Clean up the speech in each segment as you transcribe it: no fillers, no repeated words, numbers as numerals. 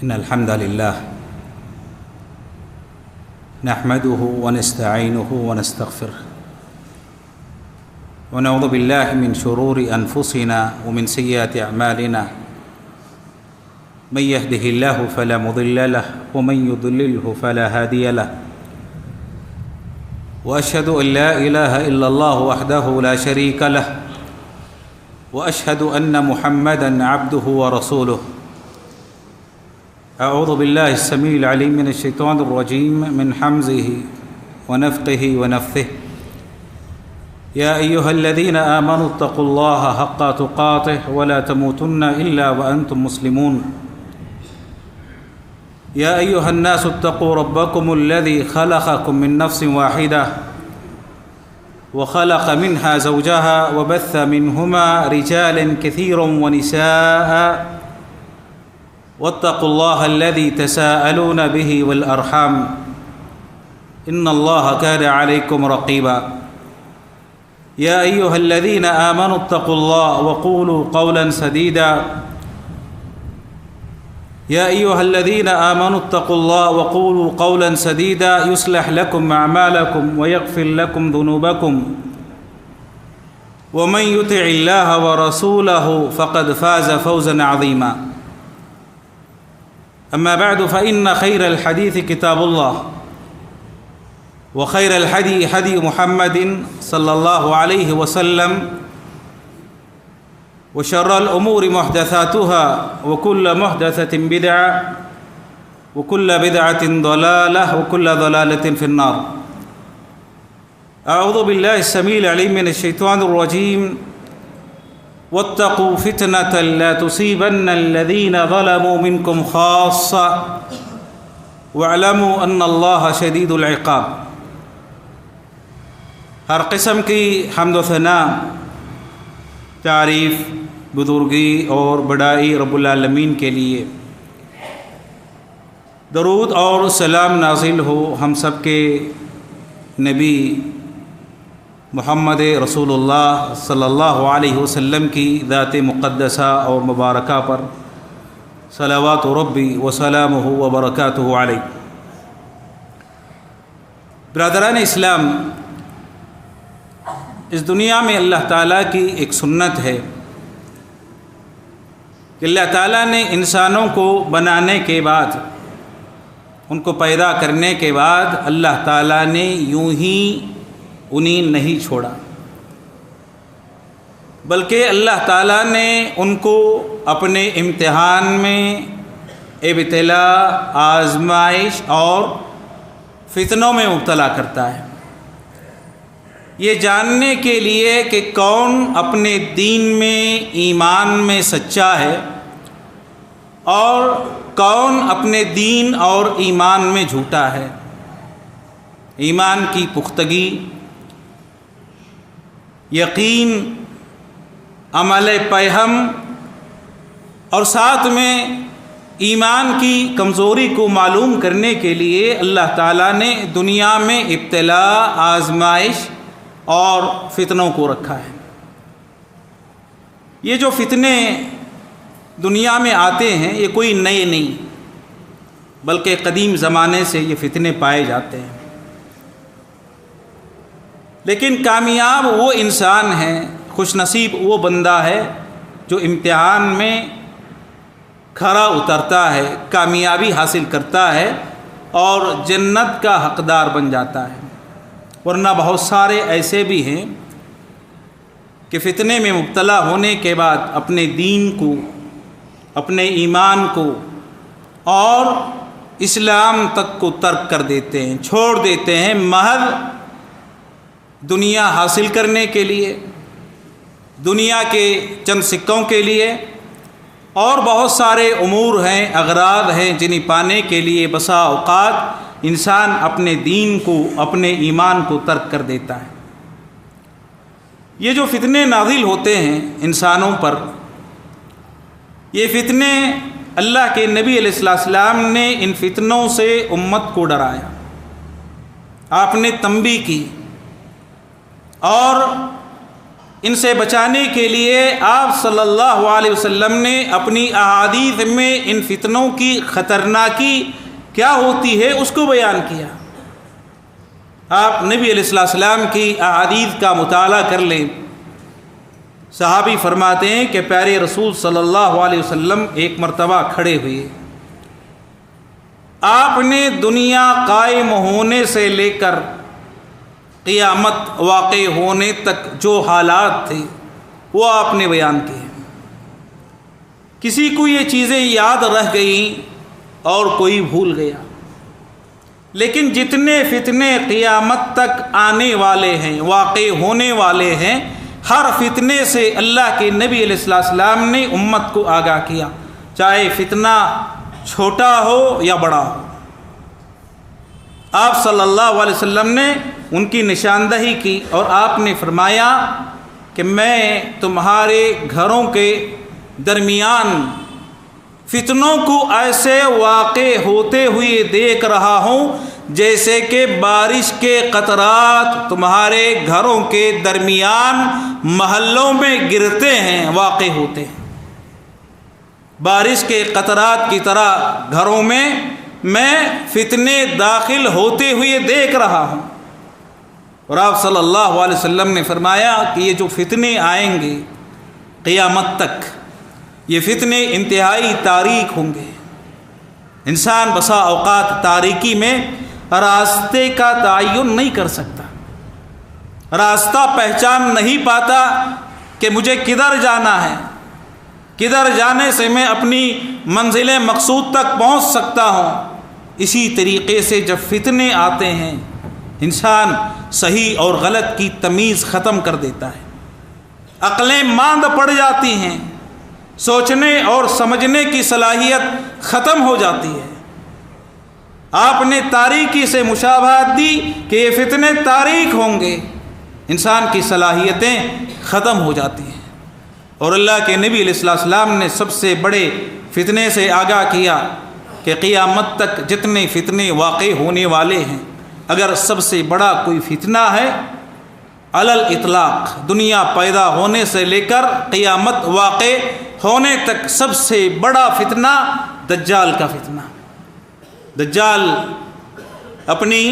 إن الحمد لله نحمده ونستعينه ونستغفره ونعوذ بالله من شرور أنفسنا ومن سيئات أعمالنا من يهده الله فلا مضل له ومن يضلله فلا هادي له وأشهد أن لا إله إلا الله وحده لا شريك له وأشهد أن محمدًا عبده ورسوله أعوذ بالله السميع العليم من الشيطان الرجيم من حمزه ونفخه ونفثه يا أيها الذين آمنوا اتقوا الله حق تقاته ولا تموتن إلا وأنتم مسلمون يا أيها الناس اتقوا ربكم الذي خلقكم من نفس واحدة وخلق منها زوجها وبث منهما رجالا كثيرا ونساء واتقوا الله الذي تساءلون به والأرحام إن الله كان عليكم رقيبا يا أيها الذين آمنوا اتقوا الله وقولوا قولا سديدا يا أيها الذين آمنوا اتقوا الله وقولوا قولا سديدا يصلح لكم أعمالكم ويغفر لكم ذنوبكم ومن يطع الله ورسوله فقد فاز فوزا عظيما أما بعد فإن خير الحديث كتاب الله وخير الهدي هدي محمد صلى الله عليه وسلم وشر الأمور محدثاتها وكل محدثة بدعة وكل بدعة ضلالة وكل ضلالة في النار أعوذ بالله السميع العليم من الشيطان الرجيم واتقوا فتنة لا تصيبن الذين ظلموا منكم خاصة واعلموا أن الله شديد العقاب۔ ہر قسم کی حمد و ثنا، تعریف، بزرگی اور بڑائی رب العالمین کے لیے، درود اور سلام نازل ہو ہم سب کے نبی محمد رسول اللہ صلی اللہ علیہ وسلم کی ذات مقدسہ اور مبارکہ پر، صلوات ربی وسلامہ وبرکاتہ علیہ۔ برادران اسلام، اس دنیا میں اللہ تعالیٰ کی ایک سنت ہے کہ اللہ تعالیٰ نے انسانوں کو بنانے کے بعد، ان کو پیدا کرنے کے بعد، اللہ تعالیٰ نے یوں ہی انہیں نہیں چھوڑا، بلکہ اللہ تعالیٰ نے ان کو اپنے امتحان میں، ابتلا، آزمائش اور فتنوں میں مبتلا کرتا ہے، یہ جاننے کے لیے کہ کون اپنے دین میں، ایمان میں سچا ہے اور کون اپنے دین اور ایمان میں جھوٹا ہے۔ ایمان کی پختگی، یقین، عمل پیہم اور ساتھ میں ایمان کی کمزوری کو معلوم کرنے کے لیے اللہ تعالیٰ نے دنیا میں ابتلا، آزمائش اور فتنوں کو رکھا ہے۔ یہ جو فتنے دنیا میں آتے ہیں یہ کوئی نئے نہیں، بلکہ قدیم زمانے سے یہ فتنے پائے جاتے ہیں، لیکن کامیاب وہ انسان ہے، خوش نصیب وہ بندہ ہے جو امتحان میں کھرا اترتا ہے، کامیابی حاصل کرتا ہے اور جنت کا حقدار بن جاتا ہے۔ ورنہ بہت سارے ایسے بھی ہیں کہ فتنے میں مبتلا ہونے کے بعد اپنے دین کو، اپنے ایمان کو اور اسلام تک کو ترک کر دیتے ہیں، چھوڑ دیتے ہیں، محض دنیا حاصل کرنے کے لیے، دنیا کے چند سکوں کے لیے، اور بہت سارے امور ہیں، اغراض ہیں جنہیں پانے کے لیے بسا اوقات انسان اپنے دین کو، اپنے ایمان کو ترک کر دیتا ہے۔ یہ جو فتنے نازل ہوتے ہیں انسانوں پر، یہ فتنے اللہ کے نبی علیہ السلام نے ان فتنوں سے امت کو ڈرایا، آپ نے تنبیہ کی اور ان سے بچانے کے لیے آپ صلی اللہ علیہ وسلم نے اپنی احادیث میں ان فتنوں کی خطرناکی کیا ہوتی ہے اس کو بیان کیا۔ آپ نبی علیہ السلام کی احادیث کا مطالعہ کر لیں۔ صحابی فرماتے ہیں کہ پیارے رسول صلی اللہ علیہ وسلم ایک مرتبہ کھڑے ہوئے، آپ نے دنیا قائم ہونے سے لے کر قیامت واقع ہونے تک جو حالات تھے وہ آپ نے بیان کیے۔ کسی کو یہ چیزیں یاد رہ گئیں اور کوئی بھول گیا، لیکن جتنے فتنے قیامت تک آنے والے ہیں، واقع ہونے والے ہیں، ہر فتنے سے اللہ کے نبی علیہ السلام نے امت کو آگاہ کیا، چاہے فتنہ چھوٹا ہو یا بڑا ہو۔ آپ صلی اللہ علیہ وسلم نے ان کی نشاندہی کی اور آپ نے فرمایا کہ میں تمہارے گھروں کے درمیان فتنوں کو ایسے واقع ہوتے ہوئے دیکھ رہا ہوں جیسے کہ بارش کے قطرات تمہارے گھروں کے درمیان محلوں میں گرتے ہیں، واقع ہوتے ہیں۔ بارش کے قطرات کی طرح گھروں میں فتنے داخل ہوتے ہوئے دیکھ رہا ہوں۔ اور آپ صلی اللہ علیہ وسلم نے فرمایا کہ یہ جو فتنے آئیں گے قیامت تک، یہ فتنے انتہائی تاریک ہوں گے۔ انسان بسا اوقات تاریکی میں راستے کا تعین نہیں کر سکتا، راستہ پہچان نہیں پاتا کہ مجھے کدھر جانا ہے، کدھر جانے سے میں اپنی منزل مقصود تک پہنچ سکتا ہوں۔ اسی طریقے سے جب فتنے آتے ہیں انسان صحیح اور غلط کی تمیز ختم کر دیتا ہے، عقلیں ماند پڑ جاتی ہیں، سوچنے اور سمجھنے کی صلاحیت ختم ہو جاتی ہے۔ آپ نے تاریکی سے مشابہت دی کہ یہ فتنے تاریک ہوں گے، انسان کی صلاحیتیں ختم ہو جاتی ہیں۔ اور اللہ کے نبی علیہ السلام نے سب سے بڑے فتنے سے آگاہ کیا کہ قیامت تک جتنے فتنے واقع ہونے والے ہیں، اگر سب سے بڑا کوئی فتنہ ہے علی الاطلاق، دنیا پیدا ہونے سے لے کر قیامت واقع ہونے تک سب سے بڑا فتنہ دجال کا فتنہ۔ دجال اپنی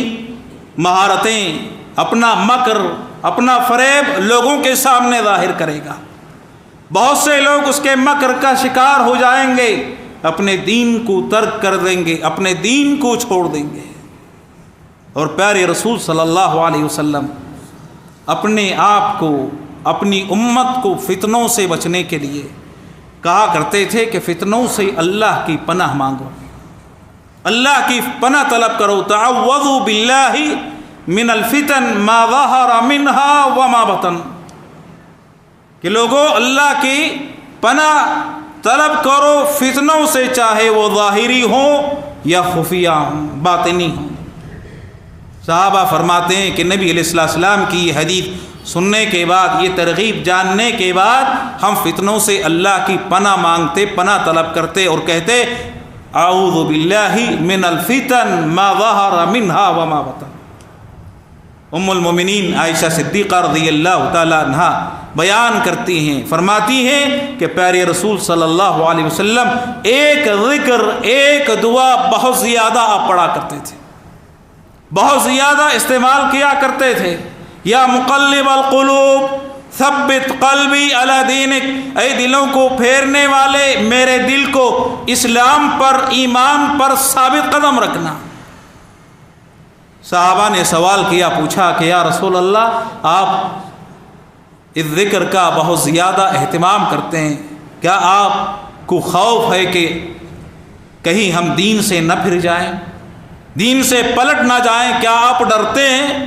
مہارتیں، اپنا مکر، اپنا فریب لوگوں کے سامنے ظاہر کرے گا۔ بہت سے لوگ اس کے مکر کا شکار ہو جائیں گے، اپنے دین کو ترک کر دیں گے، اپنے دین کو چھوڑ دیں گے۔ اور پیارے رسول صلی اللہ علیہ وسلم اپنے آپ کو، اپنی امت کو فتنوں سے بچنے کے لیے کہا کرتے تھے کہ فتنوں سے اللہ کی پناہ مانگو، اللہ کی پناہ طلب کرو۔ تعوذوا باللہ من الفتن ما ظہر منہا وما بطن، کہ لوگوں اللہ کی پناہ طلب کرو فتنوں سے، چاہے وہ ظاہری ہوں یا خفیہ ہوں، باطنی ہوں۔ صحابہ فرماتے ہیں کہ نبی علیہ السلام کی یہ حدیث سننے کے بعد، یہ ترغیب جاننے کے بعد ہم فتنوں سے اللہ کی پناہ مانگتے، پناہ طلب کرتے اور کہتے اعوذ باللہ من الفتن ما ظہر منہا وما بطن۔ ام المومنین عائشہ صدیقہ رضی اللہ تعالی عنہا بیان کرتی ہیں، فرماتی ہیں کہ پیارے رسول صلی اللہ علیہ وسلم ایک ذکر، ایک دعا بہت زیادہ آپ پڑھا کرتے تھے، بہت زیادہ استعمال کیا کرتے تھے۔ یا مقلب القلوب ثبت قلبی علی دینک، اے دلوں کو پھیرنے والے میرے دل کو اسلام پر، ایمان پر ثابت قدم رکھنا۔ صحابہ نے سوال کیا، پوچھا کہ یا رسول اللہ آپ اس ذکر کا بہت زیادہ اہتمام کرتے ہیں، کیا آپ کو خوف ہے کہ کہیں ہم دین سے نہ پھر جائیں، دین سے پلٹ نہ جائیں؟ کیا آپ ڈرتے ہیں؟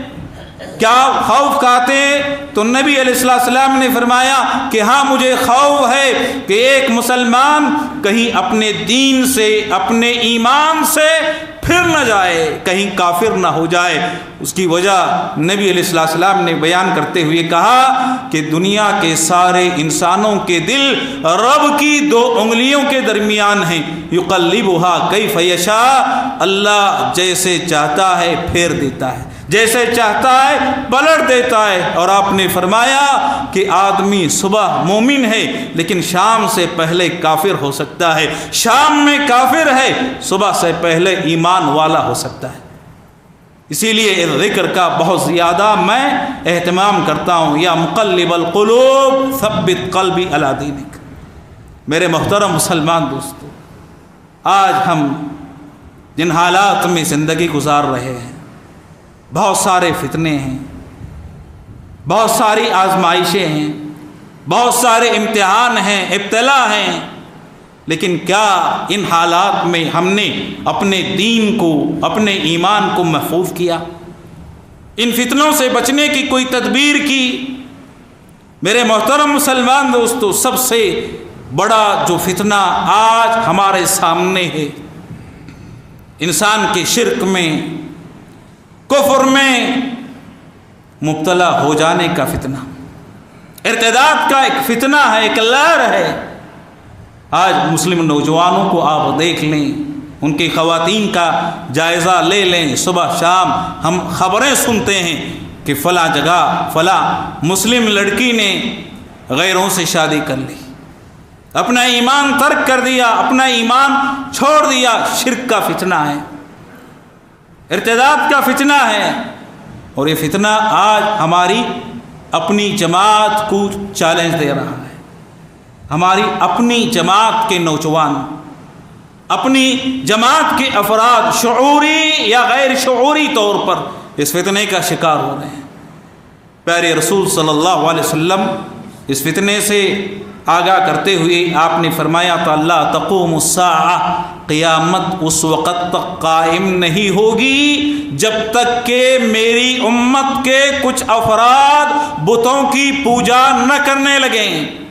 کیا خوف کھاتے ہیں؟ تو نبی علیہ السلام نے فرمایا کہ ہاں مجھے خوف ہے کہ ایک مسلمان کہیں اپنے دین سے، اپنے ایمان سے پھر نہ جائے، کہیں کافر نہ ہو جائے۔ اس کی وجہ نبی علیہ السلام نے بیان کرتے ہوئے کہا کہ دنیا کے سارے انسانوں کے دل رب کی دو انگلیوں کے درمیان ہیں، یقلبھا کیف یشاء، اللہ جیسے چاہتا ہے پھیر دیتا ہے۔ جیسے چاہتا ہے پلٹ دیتا ہے۔ اور آپ نے فرمایا کہ آدمی صبح مومن ہے لیکن شام سے پہلے کافر ہو سکتا ہے، شام میں کافر ہے، صبح سے پہلے ایمان والا ہو سکتا ہے۔ اسی لیے اس ذکر کا بہت زیادہ میں اہتمام کرتا ہوں، یا مقلب القلوب ثبت قلبی علی دینک۔ میرے محترم مسلمان دوستو، آج ہم جن حالات میں زندگی گزار رہے ہیں، بہت سارے فتنے ہیں، بہت ساری آزمائشیں ہیں، بہت سارے امتحان ہیں، ابتلا ہیں، لیکن کیا ان حالات میں ہم نے اپنے دین کو، اپنے ایمان کو محفوظ کیا؟ ان فتنوں سے بچنے کی کوئی تدبیر کی؟ میرے محترم مسلمان دوستو، سب سے بڑا جو فتنہ آج ہمارے سامنے ہے، انسان کے شرک میں، کفر میں مبتلا ہو جانے کا فتنہ، ارتداد کا ایک فتنہ ہے، ایک لہر ہے۔ آج مسلم نوجوانوں کو آپ دیکھ لیں، ان کی خواتین کا جائزہ لے لیں، صبح شام ہم خبریں سنتے ہیں کہ فلاں جگہ فلاں مسلم لڑکی نے غیروں سے شادی کر لی، اپنا ایمان ترک کر دیا، اپنا ایمان چھوڑ دیا۔ شرک کا فتنہ ہے، ارتداد کا فتنہ ہے، اور یہ فتنہ آج ہماری اپنی جماعت کو چیلنج دے رہا ہے۔ ہماری اپنی جماعت کے نوجوان، اپنی جماعت کے افراد شعوری یا غیر شعوری طور پر اس فتنے کا شکار ہو رہے ہیں۔ پیارے رسول صلی اللہ علیہ وسلم اس فتنے سے آگاہ کرتے ہوئے آپ نے فرمایا تو اللہ تقوم الساعہ، قیامت اس وقت تک قائم نہیں ہوگی جب تک کہ میری امت کے کچھ افراد بتوں کی پوجا نہ کرنے لگیں۔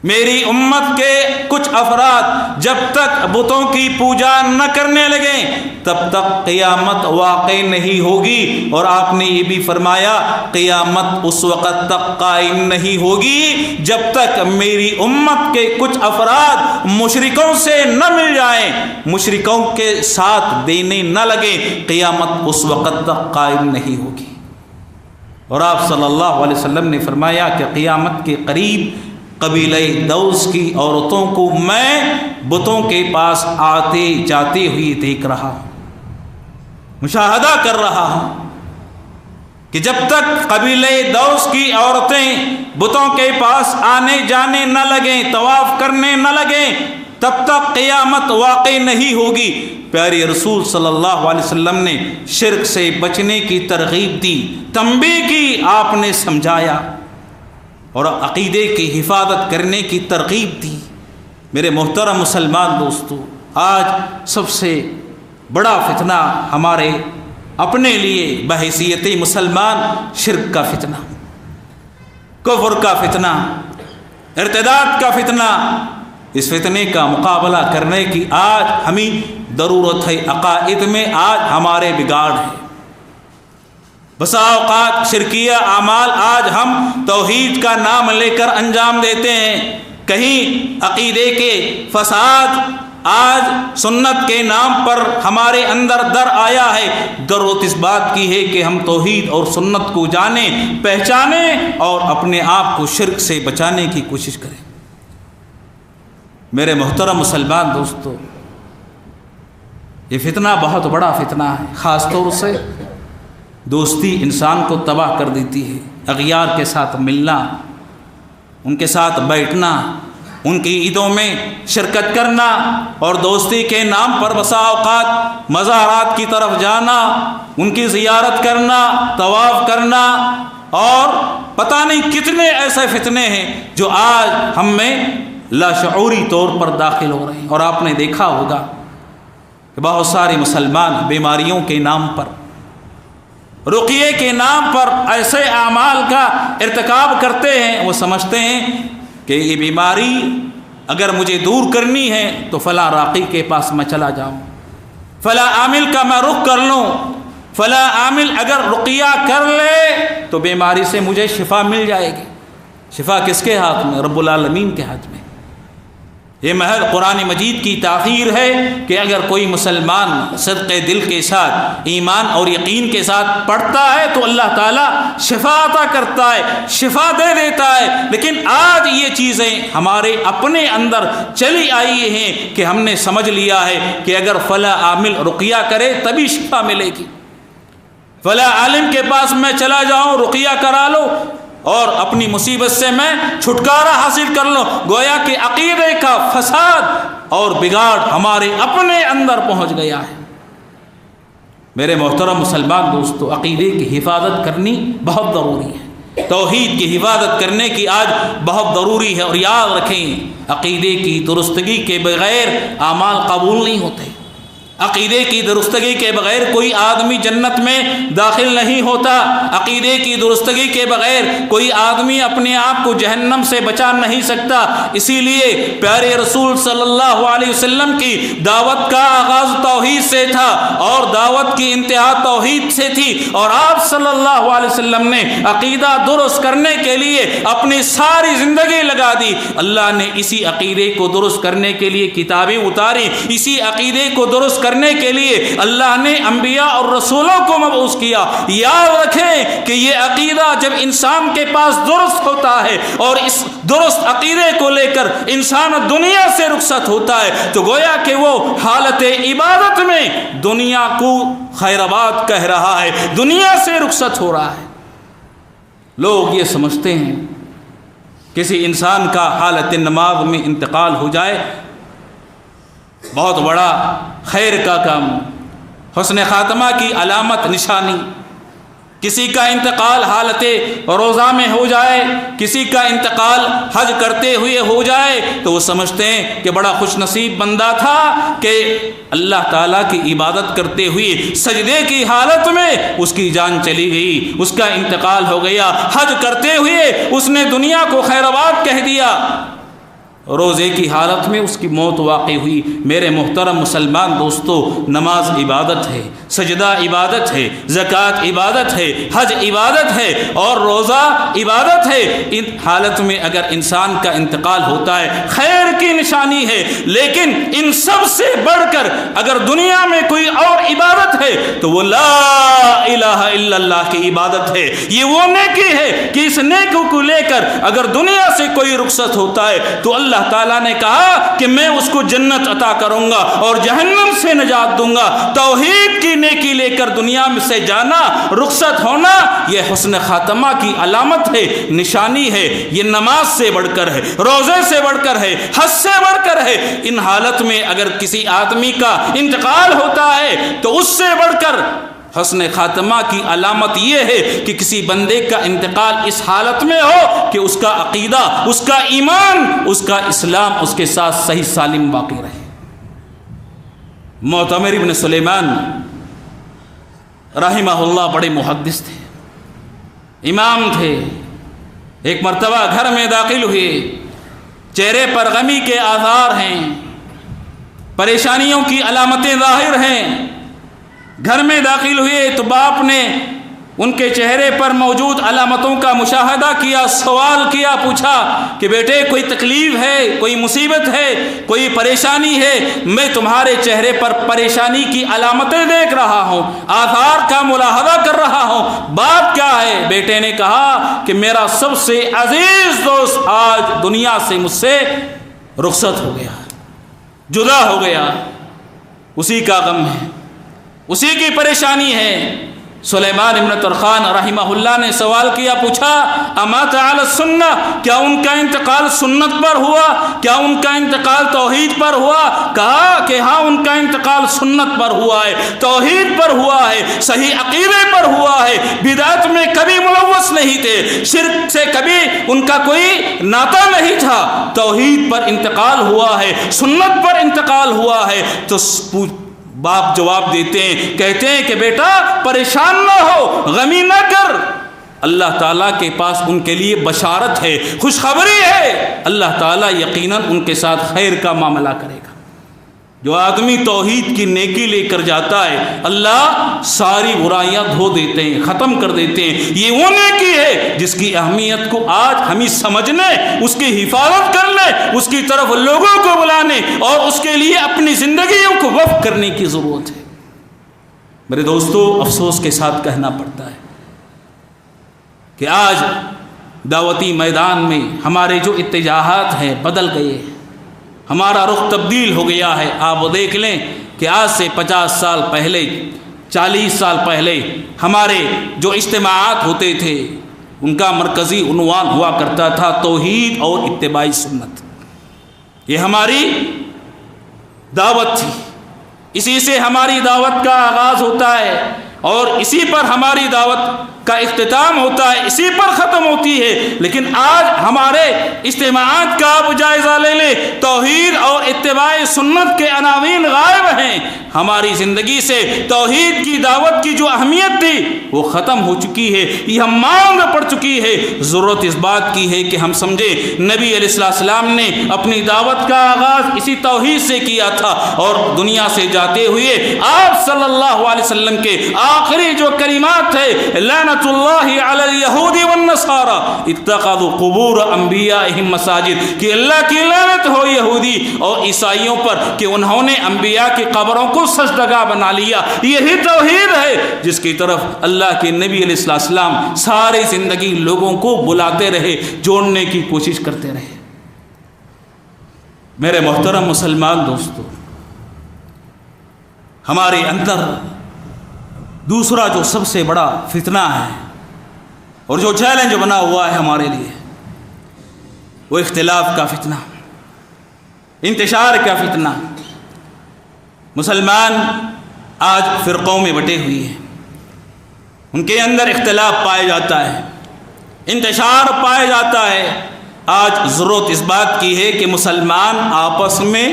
میری امت کے کچھ افراد جب تک بتوں کی پوجا نہ کرنے لگیں تب تک قیامت واقع نہیں ہوگی۔ اور آپ نے یہ بھی فرمایا قیامت اس وقت تک قائم نہیں ہوگی جب تک میری امت کے کچھ افراد مشرکوں سے نہ مل جائیں، مشرکوں کے ساتھ دینے نہ لگیں، قیامت اس وقت تک قائم نہیں ہوگی۔ اور آپ صلی اللہ علیہ وسلم نے فرمایا کہ قیامت کے قریب قبیلہ دوس کی عورتوں کو میں بتوں کے پاس آتے جاتے ہوئے دیکھ رہا ہوں، مشاہدہ کر رہا ہوں کہ جب تک قبیلہ دوس کی عورتیں بتوں کے پاس آنے جانے نہ لگیں، طواف کرنے نہ لگیں، تب تک قیامت واقع نہیں ہوگی۔ پیارے رسول صلی اللہ علیہ وسلم نے شرک سے بچنے کی ترغیب دی، تنبیہ کی، آپ نے سمجھایا اور عقیدے کی حفاظت کرنے کی ترغیب دی۔ میرے محترم مسلمان دوستو، آج سب سے بڑا فتنہ ہمارے اپنے لیے بحیثیت مسلمان شرک کا فتنہ، کفر کا فتنہ، ارتداد کا فتنہ۔ اس فتنے کا مقابلہ کرنے کی آج ہمیں ضرورت ہے۔ عقائد میں آج ہمارے بگاڑ ہے، بسا اوقات شرکیہ اعمال آج ہم توحید کا نام لے کر انجام دیتے ہیں، کہیں عقیدے کے فساد آج سنت کے نام پر ہمارے اندر در آیا ہے۔ ضرورت اس بات کی ہے کہ ہم توحید اور سنت کو جانیں، پہچانیں اور اپنے آپ کو شرک سے بچانے کی کوشش کریں۔ میرے محترم مسلمان دوستو، یہ فتنہ بہت بڑا فتنہ ہے، خاص طور سے دوستی انسان کو تباہ کر دیتی ہے۔ اغیار کے ساتھ ملنا، ان کے ساتھ بیٹھنا، ان کی عیدوں میں شرکت کرنا اور دوستی کے نام پر بسا اوقات مزارات کی طرف جانا، ان کی زیارت کرنا، طواف کرنا، اور پتہ نہیں کتنے ایسے فتنے ہیں جو آج ہم میں لاشعوری طور پر داخل ہو رہے ہیں۔ اور آپ نے دیکھا ہوگا کہ بہت سارے مسلمان بیماریوں کے نام پر، رقیے کے نام پر ایسے اعمال کا ارتکاب کرتے ہیں۔ وہ سمجھتے ہیں کہ یہ بیماری اگر مجھے دور کرنی ہے تو فلاں راقی کے پاس میں چلا جاؤں، فلاں عامل کا میں رخ کر لوں، فلاں عامل اگر رقیہ کر لے تو بیماری سے مجھے شفا مل جائے گی۔ شفا کس کے ہاتھ میں؟ رب العالمین کے ہاتھ میں۔ یہ محض قرآن مجید کی تاخیر ہے کہ اگر کوئی مسلمان صدق دل کے ساتھ ایمان اور یقین کے ساتھ پڑھتا ہے تو اللہ تعالیٰ شفا عطا کرتا ہے، شفا دے دیتا ہے۔ لیکن آج یہ چیزیں ہمارے اپنے اندر چلی آئی ہیں کہ ہم نے سمجھ لیا ہے کہ اگر فلاں عامل رقیہ کرے تبھی شفا ملے گی، فلاں عالم کے پاس میں چلا جاؤں رقیہ کرا لو اور اپنی مصیبت سے میں چھٹکارا حاصل کر لوں۔ گویا کہ عقیدے کا فساد اور بگاڑ ہمارے اپنے اندر پہنچ گیا ہے۔ میرے محترم مسلمان دوستو، عقیدے کی حفاظت کرنی بہت ضروری ہے، توحید کی حفاظت کرنے کی آج بہت ضروری ہے۔ اور یاد رکھیں، عقیدے کی درستگی کے بغیر اعمال قبول نہیں ہوتے۔ عقیدے کی درستگی کے بغیر کوئی آدمی جنت میں داخل نہیں ہوتا، عقیدے کی درستگی کے بغیر کوئی آدمی اپنے آپ کو جہنم سے بچا نہیں سکتا۔ اسی لیے پیارے رسول صلی اللہ علیہ وسلم کی دعوت کا آغاز توحید سے تھا اور دعوت کی انتہا توحید سے تھی، اور آپ صلی اللہ علیہ وسلم نے عقیدہ درست کرنے کے لیے اپنی ساری زندگی لگا دی۔ اللہ نے اسی عقیدے کو درست کرنے کے لیے کتابیں اتاری، اسی عقیدے کو درست کرنے کے لیے اللہ نے انبیاء اور رسولوں کو مبعوث کیا۔ یاد رکھیں کہ یہ عقیدہ جب انسان کے پاس درست ہوتا ہے اور اس درست عقیدے کو لے کر انسان دنیا سے رخصت ہوتا ہے تو گویا کہ وہ حالت عبادت میں دنیا کو خیر آباد کہہ رہا ہے، دنیا سے رخصت ہو رہا ہے۔ لوگ یہ سمجھتے ہیں کسی انسان کا حالت نماز میں انتقال ہو جائے بہت بڑا خیر کا کام، حسن خاتمہ کی علامت نشانی۔ کسی کا انتقال حالت روزہ میں ہو جائے، کسی کا انتقال حج کرتے ہوئے ہو جائے تو وہ سمجھتے ہیں کہ بڑا خوش نصیب بندہ تھا کہ اللہ تعالیٰ کی عبادت کرتے ہوئے سجدے کی حالت میں اس کی جان چلی گئی، اس کا انتقال ہو گیا، حج کرتے ہوئے اس نے دنیا کو خیر آباد کہہ دیا، روزے کی حالت میں اس کی موت واقع ہوئی۔ میرے محترم مسلمان دوستو، نماز عبادت ہے، سجدہ عبادت ہے، زکوٰۃ عبادت ہے، حج عبادت ہے اور روزہ عبادت ہے۔ ان حالت میں اگر انسان کا انتقال ہوتا ہے خیر کی نشانی ہے، لیکن ان سب سے بڑھ کر اگر دنیا میں کوئی اور عبادت ہے تو وہ لا الہ الا اللہ کی عبادت ہے۔ یہ وہ نیکی ہے کہ اس نیکی کو لے کر اگر دنیا سے کوئی رخصت ہوتا ہے تو اللہ تعالیٰ نے کہا کہ میں اس کو جنت عطا کروں گا اور جہنم سے نجات دوں گا۔ توحید کی نیکی لے کر دنیا میں سے جانا، رخصت ہونا، یہ حسن خاتمہ کی علامت ہے، نشانی ہے۔ یہ نماز سے بڑھ کر ہے، روزے سے بڑھ کر ہے، حج سے بڑھ کر ہے۔ ان حالت میں اگر کسی آدمی کا انتقال ہوتا ہے تو اس سے بڑھ کر حسن خاتمہ کی علامت یہ ہے کہ کسی بندے کا انتقال اس حالت میں ہو کہ اس کا عقیدہ، اس کا ایمان، اس کا اسلام اس کے ساتھ صحیح سالم باقی رہے۔ معتمر ابن سلیمان رحمہ اللہ بڑے محدث تھے، امام تھے۔ ایک مرتبہ گھر میں داخل ہوئے، چہرے پر غمی کے آثار ہیں، پریشانیوں کی علامتیں ظاہر ہیں۔ گھر میں داخل ہوئے تو باپ نے ان کے چہرے پر موجود علامتوں کا مشاہدہ کیا، سوال کیا، پوچھا کہ بیٹے کوئی تکلیف ہے، کوئی مصیبت ہے، کوئی پریشانی ہے؟ میں تمہارے چہرے پر پریشانی کی علامتیں دیکھ رہا ہوں، آثار کا ملاحظہ کر رہا ہوں، بات کیا ہے؟ بیٹے نے کہا کہ میرا سب سے عزیز دوست آج دنیا سے مجھ سے رخصت ہو گیا، جدا ہو گیا، اسی کا غم ہے، اسی کی پریشانی ہے۔ سلیمان ابن طرخان رحمہ اللہ نے سوال کیا، پوچھا امات علی السنہ، کیا ان کا انتقال سنت پر ہوا؟ کیا ان کا انتقال توحید پر ہوا؟ کہا کہ ہاں ان کا انتقال سنت پر ہوا ہے، توحید پر ہوا ہے، صحیح عقیدے پر ہوا ہے، بدعت میں کبھی ملوث نہیں تھے، شرک سے کبھی ان کا کوئی ناطہ نہیں تھا، توحید پر انتقال ہوا ہے، سنت پر انتقال ہوا ہے۔ تو باپ جواب دیتے ہیں، کہتے ہیں کہ بیٹا پریشان نہ ہو، غمی نہ کر، اللہ تعالیٰ کے پاس ان کے لیے بشارت ہے، خوشخبری ہے، اللہ تعالیٰ یقیناً ان کے ساتھ خیر کا معاملہ کرے گا۔ جو آدمی توحید کی نیکی لے کر جاتا ہے اللہ ساری برائیاں دھو دیتے ہیں، ختم کر دیتے ہیں۔ یہ وہ نیکی ہے جس کی اہمیت کو آج ہمیں سمجھنے، اس کی حفاظت کرنے، اس کی طرف لوگوں کو بلانے اور اس کے لیے اپنی زندگیوں کو وقف کرنے کی ضرورت ہے۔ میرے دوستو، افسوس کے ساتھ کہنا پڑتا ہے کہ آج دعوتی میدان میں ہمارے جو اتجاہات ہیں بدل گئے ہیں، ہمارا رخ تبدیل ہو گیا ہے۔ آپ دیکھ لیں کہ آج سے 50 سال پہلے، 40 سال پہلے ہمارے جو اجتماعات ہوتے تھے ان کا مرکزی عنوان ہوا کرتا تھا توحید اور اتباع سنت۔ یہ ہماری دعوت تھی، اسی سے ہماری دعوت کا آغاز ہوتا ہے اور اسی پر ہماری دعوت کا اختتام ہوتا ہے، اسی پر ختم ہوتی ہے۔ لیکن آج ہمارے اجتماعات کا آپ جائزہ لے لیں، توحید اور اتباع سنت کے عناوین غائب ہیں۔ ہماری زندگی سے توحید کی دعوت کی جو اہمیت تھی وہ ختم ہو چکی ہے، یہ مانگ پڑ چکی ہے۔ ضرورت اس بات کی ہے کہ ہم سمجھے نبی علیہ السلام نے اپنی دعوت کا آغاز اسی توحید سے کیا تھا اور دنیا سے جاتے ہوئے آپ صلی اللہ علیہ وسلم کے آخری جو کلمات تھے لعنت اللہ علی الیہود والنصارى اتخذوا قبور انبیائہم مساجد، کہ اللہ کی لعنت ہو یہودی اور عیسائیوں پر کہ انہوں نے انبیاء کی قبروں کو سجدگاہ بنا لیا۔ یہی توحید ہے جس کی طرف اللہ کے نبی علیہ السلام ساری زندگی لوگوں کو بلاتے رہے، جوڑنے کی کوشش کرتے رہے۔ میرے محترم مسلمان دوستو، ہمارے اندر دوسرا جو سب سے بڑا فتنہ ہے اور جو چیلنج بنا ہوا ہے ہمارے لیے، وہ اختلاف کا فتنہ، انتشار کا فتنہ۔ مسلمان آج فرقوں میں بٹے ہوئے ہیں، ان کے اندر اختلاف پایا جاتا ہے، انتشار پایا جاتا ہے۔ آج ضرورت اس بات کی ہے کہ مسلمان آپس میں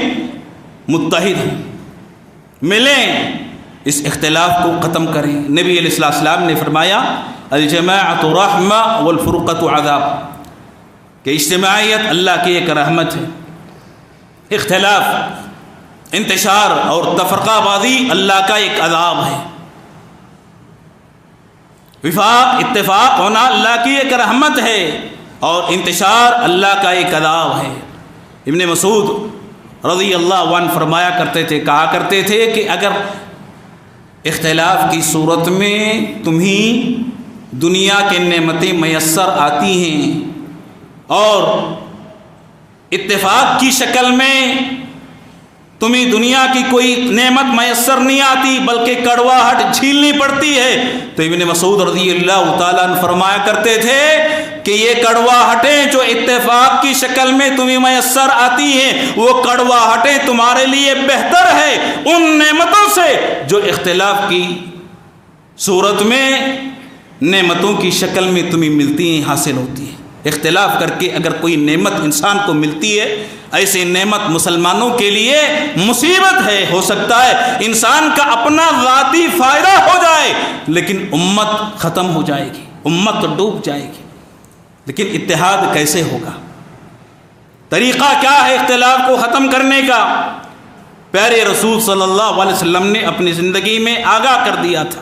متحد ہوں، ملیں، اس اختلاف کو ختم کریں۔ نبی علیہ السلام نے فرمایا الجماعۃ رحمہ والفرقۃ عذاب، کہ اجتماعیت اللہ کی ایک رحمت ہے، اختلاف، انتشار اور تفرقہ بازی اللہ کا ایک عذاب ہے۔ وفاق، اتفاق ہونا اللہ کی ایک رحمت ہے اور انتشار اللہ کا ایک عذاب ہے۔ ابن مسعود رضی اللہ عنہ فرمایا کرتے تھے، کہا کرتے تھے کہ اگر اختلاف کی صورت میں تمہیں دنیا کے نعمتیں میسر آتی ہیں اور اتفاق کی شکل میں تمہیں دنیا کی کوئی نعمت میسر نہیں آتی بلکہ کڑواہٹ جھیلنی پڑتی ہے، تو ابن مسعود رضی اللہ تعالیٰ عنہ فرمایا کرتے تھے کہ یہ کڑواہٹیں جو اتفاق کی شکل میں تمہیں میسر آتی ہیں وہ کڑواہٹیں تمہارے لیے بہتر ہے ان نعمتوں سے جو اختلاف کی صورت میں نعمتوں کی شکل میں تمہیں ملتی ہیں، حاصل ہوتی ہیں۔ اختلاف کر کے اگر کوئی نعمت انسان کو ملتی ہے، ایسی نعمت مسلمانوں کے لیے مصیبت ہے۔ ہو سکتا ہے انسان کا اپنا ذاتی فائدہ ہو جائے لیکن امت ختم ہو جائے گی، امت ڈوب جائے گی۔ لیکن اتحاد کیسے ہوگا؟ طریقہ کیا ہے اختلاف کو ختم کرنے کا؟ پیارے رسول صلی اللہ علیہ وسلم نے اپنی زندگی میں آگاہ کر دیا تھا،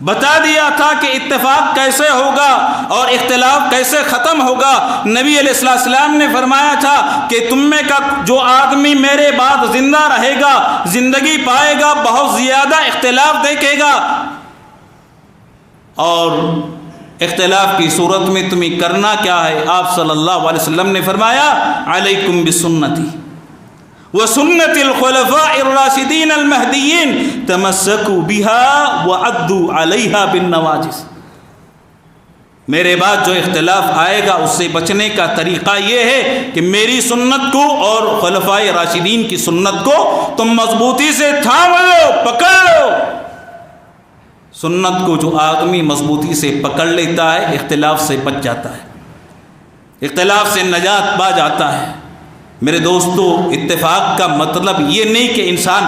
بتا دیا تھا کہ اتفاق کیسے ہوگا اور اختلاف کیسے ختم ہوگا۔ نبی علیہ السلام نے فرمایا تھا کہ تم میں کا جو آدمی میرے بعد زندہ رہے گا، زندگی پائے گا، بہت زیادہ اختلاف دیکھے گا، اور اختلاف کی صورت میں تمہیں کرنا کیا ہے؟ آپ صلی اللہ علیہ وسلم نے فرمایا علیکم بسنتی وسنت الخلفاء الراشدین المہدیین تمسکوا بها وعضوا علیہا بالنواجذ۔ میرے بعد جو اختلاف آئے گا اس سے بچنے کا طریقہ یہ ہے کہ میری سنت کو اور خلفاء راشدین کی سنت کو تم مضبوطی سے تھام لو، پکڑ لو۔ سنت کو جو آدمی مضبوطی سے پکڑ لیتا ہے اختلاف سے بچ جاتا ہے، اختلاف سے نجات پا جاتا ہے۔ میرے دوستو، اتفاق کا مطلب یہ نہیں کہ انسان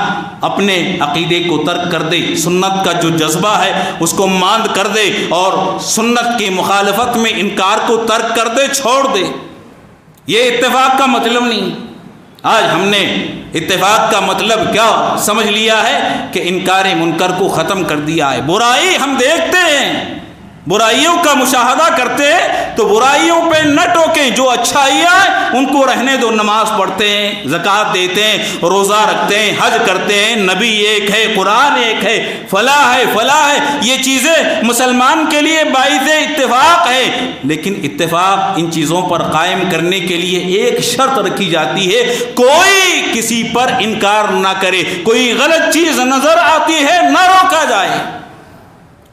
اپنے عقیدے کو ترک کر دے، سنت کا جو جذبہ ہے اس کو ماند کر دے اور سنت کی مخالفت میں انکار کو ترک کر دے، چھوڑ دے۔ یہ اتفاق کا مطلب نہیں۔ آج ہم نے اتفاق کا مطلب کیا سمجھ لیا ہے کہ انکار منکر کو ختم کر دیا ہے۔ برائی ہم دیکھتے ہیں، برائیوں کا مشاہدہ کرتے ہیں تو برائیوں پہ نہ ٹوکیں، جو اچھائیاں ہیں ان کو رہنے دو۔ نماز پڑھتے ہیں، زکوٰۃ دیتے ہیں، روزہ رکھتے ہیں، حج کرتے ہیں، نبی ایک ہے، قرآن ایک ہے، فلاح ہے، فلاح ہے، یہ چیزیں مسلمان کے لیے باعث اتفاق ہے۔ لیکن اتفاق ان چیزوں پر قائم کرنے کے لیے ایک شرط رکھی جاتی ہے، کوئی کسی پر انکار نہ کرے، کوئی غلط چیز نظر آتی ہے نہ روکا جائے،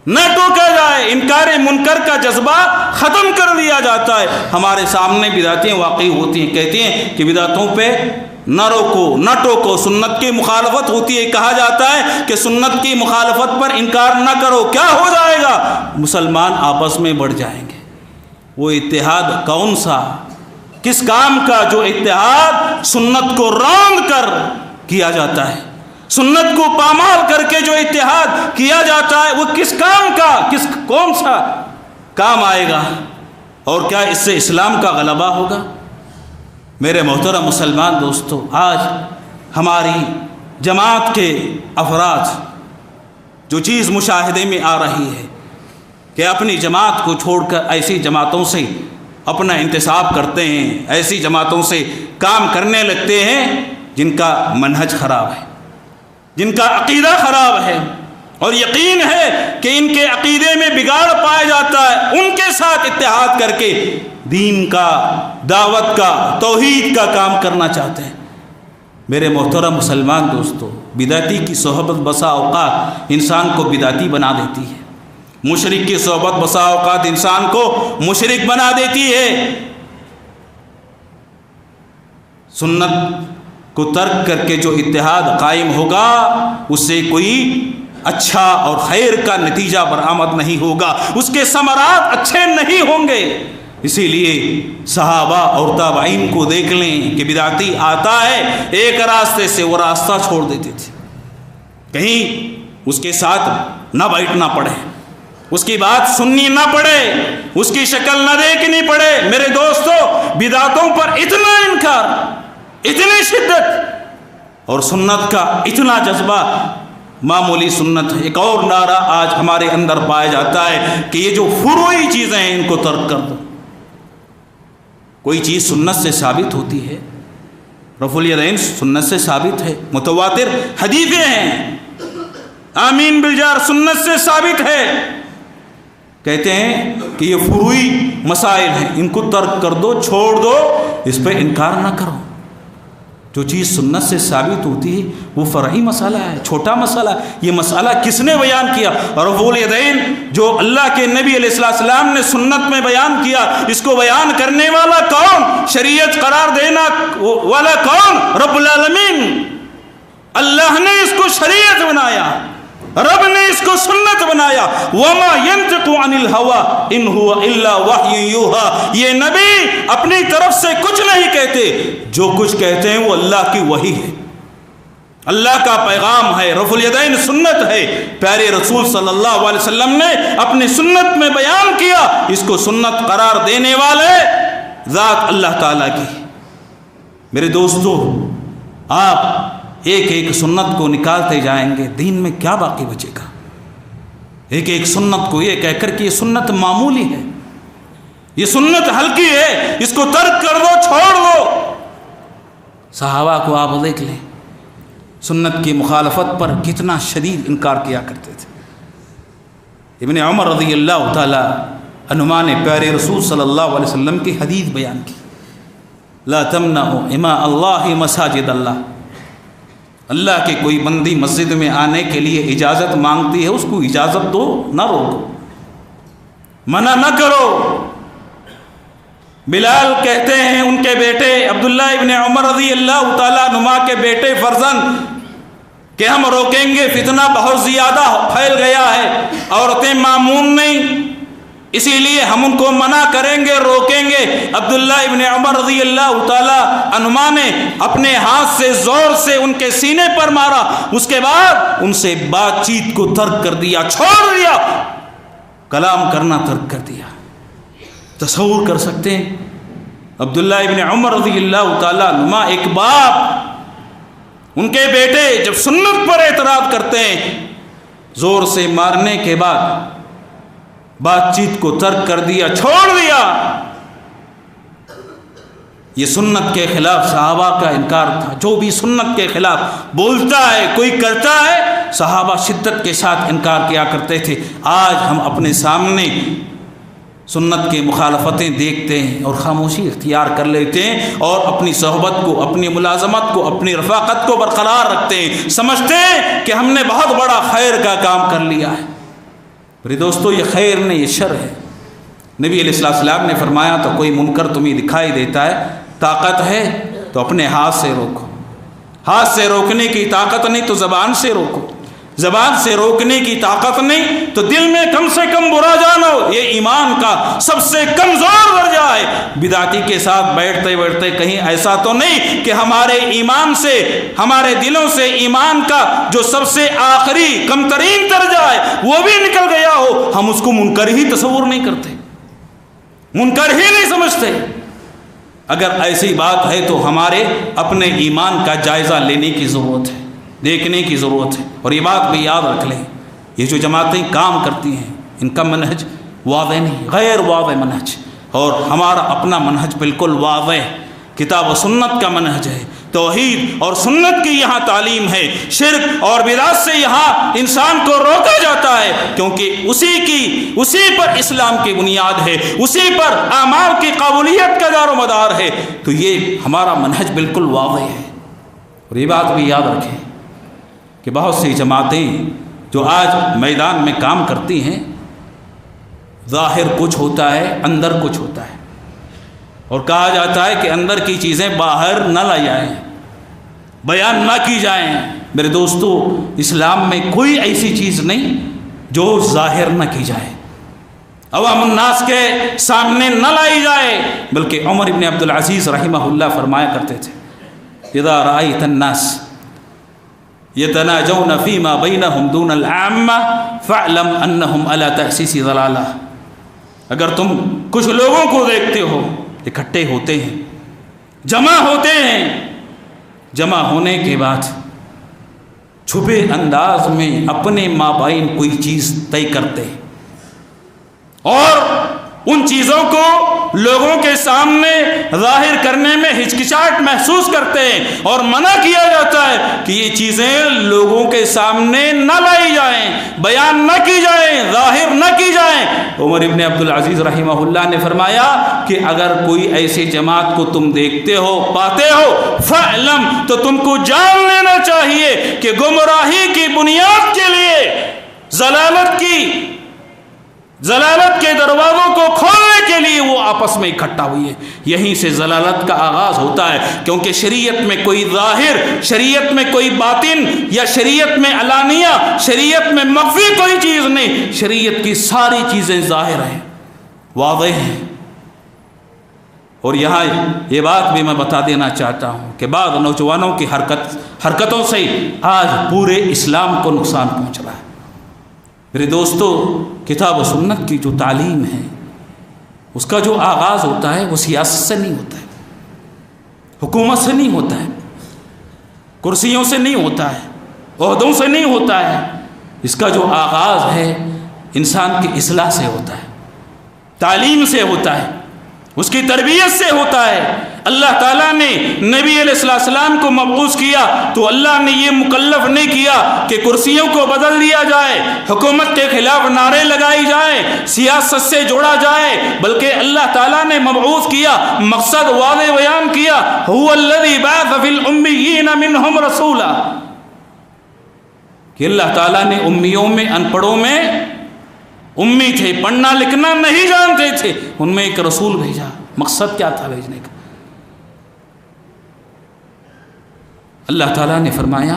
نہ ٹوکا جائے، انکار منکر کا جذبہ ختم کر دیا جاتا ہے۔ ہمارے سامنے بدعتیں واقع ہوتی ہیں، کہتے ہیں کہ بدعتوں پہ نہ روکو نہ ٹوکو، سنت کی مخالفت ہوتی ہے، کہا جاتا ہے کہ سنت کی مخالفت پر انکار نہ کرو، کیا ہو جائے گا؟ مسلمان آپس میں بڑھ جائیں گے۔ وہ اتحاد کون سا، کس کام کا جو اتحاد سنت کو روند کر کیا جاتا ہے، سنت کو پامال کر کے جو اتحاد کیا جاتا ہے، وہ کس کام کا، کون سا کام آئے گا؟ اور کیا اس سے اسلام کا غلبہ ہوگا؟ میرے محترم مسلمان دوستو، آج ہماری جماعت کے افراد جو چیز مشاہدے میں آ رہی ہے کہ اپنی جماعت کو چھوڑ کر ایسی جماعتوں سے اپنا انتساب کرتے ہیں، ایسی جماعتوں سے کام کرنے لگتے ہیں جن کا منہج خراب ہے، جن کا عقیدہ خراب ہے، اور یقین ہے کہ ان کے عقیدے میں بگاڑ پایا جاتا ہے، ان کے ساتھ اتحاد کر کے دین کا، دعوت کا، توحید کا کام کرنا چاہتے ہیں۔ میرے محترم مسلمان دوستو، بدعتی کی صحبت بسا اوقات انسان کو بدعتی بنا دیتی ہے، مشرک کی صحبت بسا اوقات انسان کو مشرک بنا دیتی ہے۔ سنت کو ترک کر کے جو اتحاد قائم ہوگا اس سے کوئی اچھا اور خیر کا نتیجہ برآمد نہیں ہوگا، اس کے ثمرات اچھے نہیں ہوں گے۔ اسی لیے صحابہ اور تابعین کو دیکھ لیں کہ بدعتی آتا ہے ایک راستے سے، وہ راستہ چھوڑ دیتے تھے، کہیں اس کے ساتھ نہ بیٹھنا پڑے، اس کی بات سننی نہ پڑے، اس کی شکل نہ دیکھنی پڑے۔ میرے دوستو، بدعتوں پر اتنا انکار، اتنی شدت اور سنت کا اتنا جذبہ، معمولی سنت ہے۔ ایک اور نعرہ آج ہمارے اندر پایا جاتا ہے کہ یہ جو فروعی چیزیں ہیں ان کو ترک کر دو۔ کوئی چیز سنت سے ثابت ہوتی ہے، رفع الیدین سنت سے ثابت ہے، متواتر حدیثیں ہیں، آمین بالجار سنت سے ثابت ہے، کہتے ہیں کہ یہ فروعی مسائل ہیں، ان کو ترک کر دو، چھوڑ دو، اس پہ انکار نہ کرو۔ جو چیز سنت سے ثابت ہوتی ہے وہ فرعی مسئلہ ہے، چھوٹا مسئلہ ہے۔ یہ مسئلہ کس نے بیان کیا؟ رفع الیدین جو اللہ کے نبی علیہ السلام نے سنت میں بیان کیا، اس کو بیان کرنے والا کون؟ شریعت قرار دینا والا کون؟ رب العالمین۔ اللہ نے اس کو شریعت بنایا، رب نے اس کو سنت بنایا۔ وما ينطق عن الهوى ان هو الا وحی یوحى، یہ نبی اپنی طرف سے کچھ نہیں کہتے، جو کچھ کہتے ہیں وہ اللہ کی وحی ہے، اللہ کا پیغام ہے۔ رفع الیدین سنت ہے، پیارے رسول صلی اللہ علیہ وسلم نے اپنی سنت میں بیان کیا، اس کو سنت قرار دینے والے ذات اللہ تعالیٰ کی۔ میرے دوستو، آپ ایک ایک سنت کو نکالتے جائیں گے، دین میں کیا باقی بچے گا؟ ایک ایک سنت کو یہ کہہ کر کہ یہ سنت معمولی ہے، یہ سنت ہلکی ہے، اس کو ترک کر دو، چھوڑ دو۔ صحابہ کو آپ دیکھ لیں، سنت کی مخالفت پر کتنا شدید انکار کیا کرتے تھے۔ ابن عمر رضی اللہ تعالی عنہما نے پیارے رسول صلی اللہ علیہ وسلم کی حدیث بیان کی، لا تمنعوا اماء اللہ مساجد اللہ، اللہ کے کوئی بندی مسجد میں آنے کے لیے اجازت مانگتی ہے، اس کو اجازت دو، نہ روکو، منع نہ کرو۔ بلال کہتے ہیں ان کے بیٹے عبداللہ ابن عمر رضی اللہ تعالیٰ عنہما کے بیٹے فرزند کہ ہم روکیں گے، فتنہ بہت زیادہ پھیل گیا ہے، عورتیں معمون نہیں، اسی لیے ہم ان کو منع کریں گے، روکیں گے۔ عبداللہ ابن عمر رضی اللہ تعالی عنہما نے اپنے ہاتھ سے زور سے ان کے سینے پر مارا، اس کے بعد ان سے بات چیت کو ترک کر دیا، چھوڑ دیا، کلام کرنا ترک کر دیا۔ تصور کر سکتے ہیں عبداللہ ابن عمر رضی اللہ تعالیٰ عنہما ایک باپ ان کے بیٹے جب سنت پر اعتراض کرتے ہیں، زور سے مارنے کے بعد بات چیت کو ترک کر دیا، چھوڑ دیا. یہ سنت کے خلاف صحابہ کا انکار تھا. جو بھی سنت کے خلاف بولتا ہے، کوئی کرتا ہے، صحابہ شدت کے ساتھ انکار کیا کرتے تھے. آج ہم اپنے سامنے سنت کی مخالفتیں دیکھتے ہیں اور خاموشی اختیار کر لیتے ہیں اور اپنی صحبت کو، اپنی ملازمت کو، اپنی رفاقت کو برقرار رکھتے ہیں، سمجھتے ہیں کہ ہم نے بہت بڑا خیر کا کام کر لیا ہے. میرے دوستو، یہ خیر نہیں، یہ شر ہے. نبی علیہ السلام نے فرمایا تو کوئی منکر تمہیں دکھائی دیتا ہے، طاقت ہے تو اپنے ہاتھ سے روکو. ہاتھ سے روکنے کی طاقت نہیں تو زبان سے روکو. زبان سے روکنے کی طاقت نہیں تو دل میں کم سے کم برا جانو. یہ ایمان کا سب سے کمزور درجہ ہے. بدعتی کے ساتھ بیٹھتے بیٹھتے کہیں ایسا تو نہیں کہ ہمارے ایمان سے، ہمارے دلوں سے ایمان کا جو سب سے آخری کم ترین درجہ ہے وہ بھی نکل گیا ہو. ہم اس کو منکر ہی تصور نہیں کرتے، منکر ہی نہیں سمجھتے. اگر ایسی بات ہے تو ہمارے اپنے ایمان کا جائزہ لینے کی ضرورت ہے، دیکھنے کی ضرورت ہے. اور یہ بات بھی یاد رکھ لیں، یہ جو جماعتیں کام کرتی ہیں ان کا منہج واضح نہیں، غیر واضح منہج. اور ہمارا اپنا منہج بالکل واضح، کتاب و سنت کا منہج ہے. توحید اور سنت کی یہاں تعلیم ہے. شرک اور بدعت سے یہاں انسان کو روکا جاتا ہے، کیونکہ اسی پر اسلام کی بنیاد ہے، اسی پر اعمال کی قبولیت کا دار و مدار ہے. تو یہ ہمارا منہج بالکل واضح ہے. اور یہ بات بھی یاد رکھیں کہ بہت سی جماعتیں جو آج میدان میں کام کرتی ہیں، ظاہر کچھ ہوتا ہے، اندر کچھ ہوتا ہے. اور کہا جاتا ہے کہ اندر کی چیزیں باہر نہ لائی جائیں، بیان نہ کی جائیں. میرے دوستو، اسلام میں کوئی ایسی چیز نہیں جو ظاہر نہ کی جائے، عوام الناس کے سامنے نہ لائی جائے. بلکہ عمر ابن عبدالعزیز رحمہ اللہ فرمایا کرتے تھے، اذا رأیت الناس یتناجون فیما بینہم دون العامہ فاعلم انہم علی تأسیس ضلالہ. اگر تم کچھ لوگوں کو دیکھتے ہو اکٹھے ہوتے ہیں، جمع ہوتے ہیں، جمع ہونے کے بعد چھپے انداز میں اپنے مابین کوئی چیز طے کرتے ہیں اور ان چیزوں کو لوگوں کے سامنے ظاہر کرنے میں ہچکچاہٹ محسوس کرتے ہیں اور منع کیا جاتا ہے کہ یہ چیزیں لوگوں کے سامنے نہ لائی جائیں، بیان نہ کی جائیں، ظاہر نہ کی جائیں. عمر ابن عبدالعزیز رحمہ اللہ نے فرمایا کہ اگر کوئی ایسی جماعت کو تم دیکھتے ہو، پاتے ہو، فعلم، تو تم کو جان لینا چاہیے کہ گمراہی کی بنیاد کے لیے، ضلالت کے دروازوں کو کھولنے کے لیے وہ آپس میں اکٹھا ہوئی ہے. یہیں سے ضلالت کا آغاز ہوتا ہے، کیونکہ شریعت میں کوئی ظاہر، شریعت میں کوئی باطن، یا شریعت میں علانیہ، شریعت میں مخفی کوئی چیز نہیں. شریعت کی ساری چیزیں ظاہر ہیں، واضح ہیں. اور یہاں یہ بات بھی میں بتا دینا چاہتا ہوں کہ بعض نوجوانوں کی حرکتوں سے آج پورے اسلام کو نقصان پہنچ رہا ہے. میرے دوستو، کتاب و سنت کی جو تعلیم ہے اس کا جو آغاز ہوتا ہے وہ سیاست سے نہیں ہوتا ہے، حکومت سے نہیں ہوتا ہے، کرسیوں سے نہیں ہوتا ہے، عہدوں سے نہیں ہوتا ہے. اس کا جو آغاز ہے انسان کی اصلاح سے ہوتا ہے، تعلیم سے ہوتا ہے، اس کی تربیت سے ہوتا ہے. اللہ تعالیٰ نے نبی علیہ السلام کو مبعوث کیا تو اللہ نے یہ مکلف نہیں کیا کہ کرسیوں کو بدل دیا جائے، حکومت کے خلاف نعرے لگائی جائیں، سیاست سے جوڑا جائے، بلکہ اللہ تعالیٰ نے مبعوث کیا، مقصد واضح بیان کیا، هو الذی بعث فی الامیین منہم رسولا، کہ اللہ تعالیٰ نے امیوں میں، ان پڑھوں میں، امی تھے، پڑھنا لکھنا نہیں جانتے تھے، ان میں ایک رسول بھیجا. مقصد کیا تھا بھیجنے کا؟ اللہ تعالیٰ نے فرمایا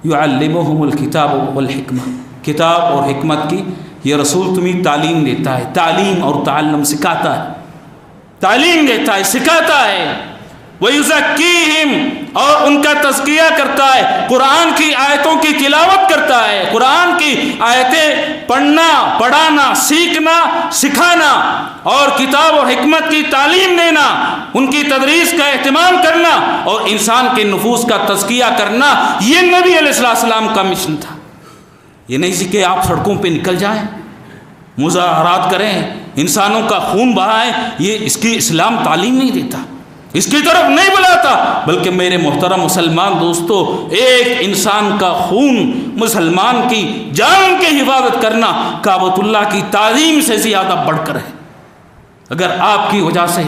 یعلمہم الکتاب والحکمہ، کتاب اور حکمت کی یہ رسول تمہیں تعلیم دیتا ہے. تعلیم اور تعلم سکھاتا ہے، تعلیم دیتا ہے، سکھاتا ہے. وَيُزَكِّيهِمْ، اور ان کا تزکیہ کرتا ہے، قرآن کی آیتوں کی تلاوت کرتا ہے، قرآن کی آیتیں پڑھنا، پڑھانا، سیکھنا، سکھانا اور کتاب اور حکمت کی تعلیم دینا، ان کی تدریس کا اہتمام کرنا اور انسان کے نفوس کا تزکیہ کرنا، یہ نبی علیہ السلام کا مشن تھا۔ یہ نہیں کہ آپ سڑکوں پہ نکل جائیں، مظاہرات کریں، انسانوں کا خون بہائیں، یہ اس کی اسلام تعلیم نہیں دیتا، اس کی طرف نہیں بلاتا، بلکہ میرے محترم مسلمان دوستو، ایک انسان کا خون، مسلمان کی جان کی حفاظت کرنا کعبۃ اللہ کی تعظیم سے زیادہ بڑھ کر ہے۔ اگر آپ کی وجہ سے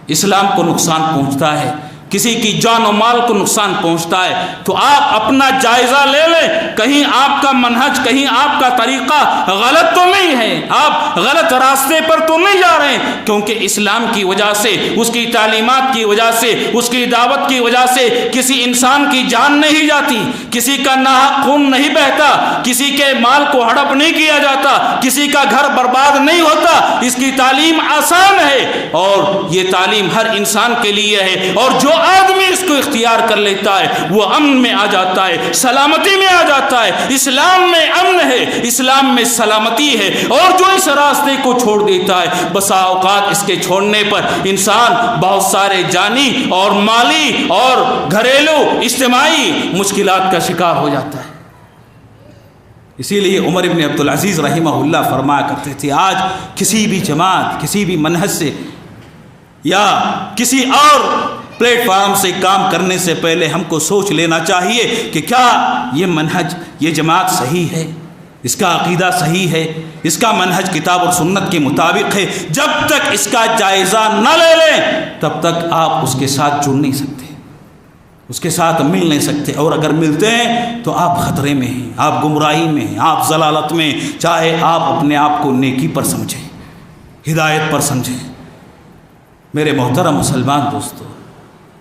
اسلام کو نقصان پہنچتا ہے، کسی کی جان و مال کو نقصان پہنچتا ہے، تو آپ اپنا جائزہ لے لیں، کہیں آپ کا منہج، کہیں آپ کا طریقہ غلط تو نہیں ہے، آپ غلط راستے پر تو نہیں جا رہے ہیں، کیونکہ اسلام کی وجہ سے، اس کی تعلیمات کی وجہ سے، اس کی دعوت کی وجہ سے کسی انسان کی جان نہیں جاتی، کسی کا ناحق خون نہیں بہتا، کسی کے مال کو ہڑپ نہیں کیا جاتا، کسی کا گھر برباد نہیں ہوتا۔ اس کی تعلیم آسان ہے اور یہ تعلیم ہر انسان کے لیے ہے، اور جو آدمی اس کو اختیار کر لیتا ہے وہ امن میں آ جاتا ہے، سلامتی میں آ جاتا ہے۔ اسلام میں امن ہے، اسلام میں سلامتی ہے، اور جو اس راستے کو چھوڑ دیتا ہے، بسا اوقات اس کے چھوڑنے پر انسان بہت سارے جانی اور مالی اور گھریلو اجتماعی مشکلات کا شکار ہو جاتا ہے۔ اسی لیے عمر بن عبدالعزیز رحمہ اللہ فرمایا کرتے تھے، آج کسی بھی جماعت، کسی بھی منہج سے یا کسی اور پلیٹ فارم سے کام کرنے سے پہلے ہم کو سوچ لینا چاہیے کہ کیا یہ منہج، یہ جماعت صحیح ہے، اس کا عقیدہ صحیح ہے، اس کا منہج کتاب اور سنت کے مطابق ہے۔ جب تک اس کا جائزہ نہ لے لیں تب تک آپ اس کے ساتھ جڑ نہیں سکتے، اس کے ساتھ مل نہیں سکتے، اور اگر ملتے ہیں تو آپ خطرے میں ہیں، آپ گمراہی میں ہیں، آپ ضلالت میں، چاہے آپ اپنے آپ کو نیکی پر سمجھیں، ہدایت پر سمجھیں۔ میرے محترم مسلمان دوستو،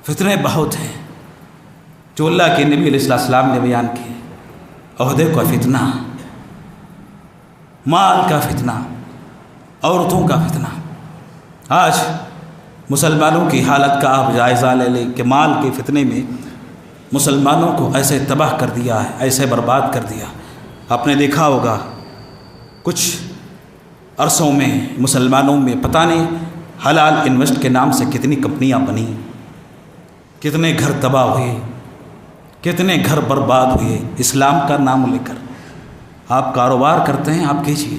فتنے بہت ہیں جو اللہ کے نبی علیہ السلام نے بیان کیے۔ عہدے کا فتنہ، مال کا فتنہ، عورتوں کا فتنہ۔ آج مسلمانوں کی حالت کا آپ جائزہ لے لیں کہ مال کے فتنے میں مسلمانوں کو ایسے تباہ کر دیا ہے، ایسے برباد کر دیا۔ آپ نے دیکھا ہوگا کچھ عرصوں میں مسلمانوں میں پتہ نہیں حلال انویسٹ کے نام سے کتنی کمپنیاں بنی، کتنے گھر تباہ ہوئے، کتنے گھر برباد ہوئے اسلام کا نام لے کر۔ آپ کاروبار کرتے ہیں، آپ کیجیے،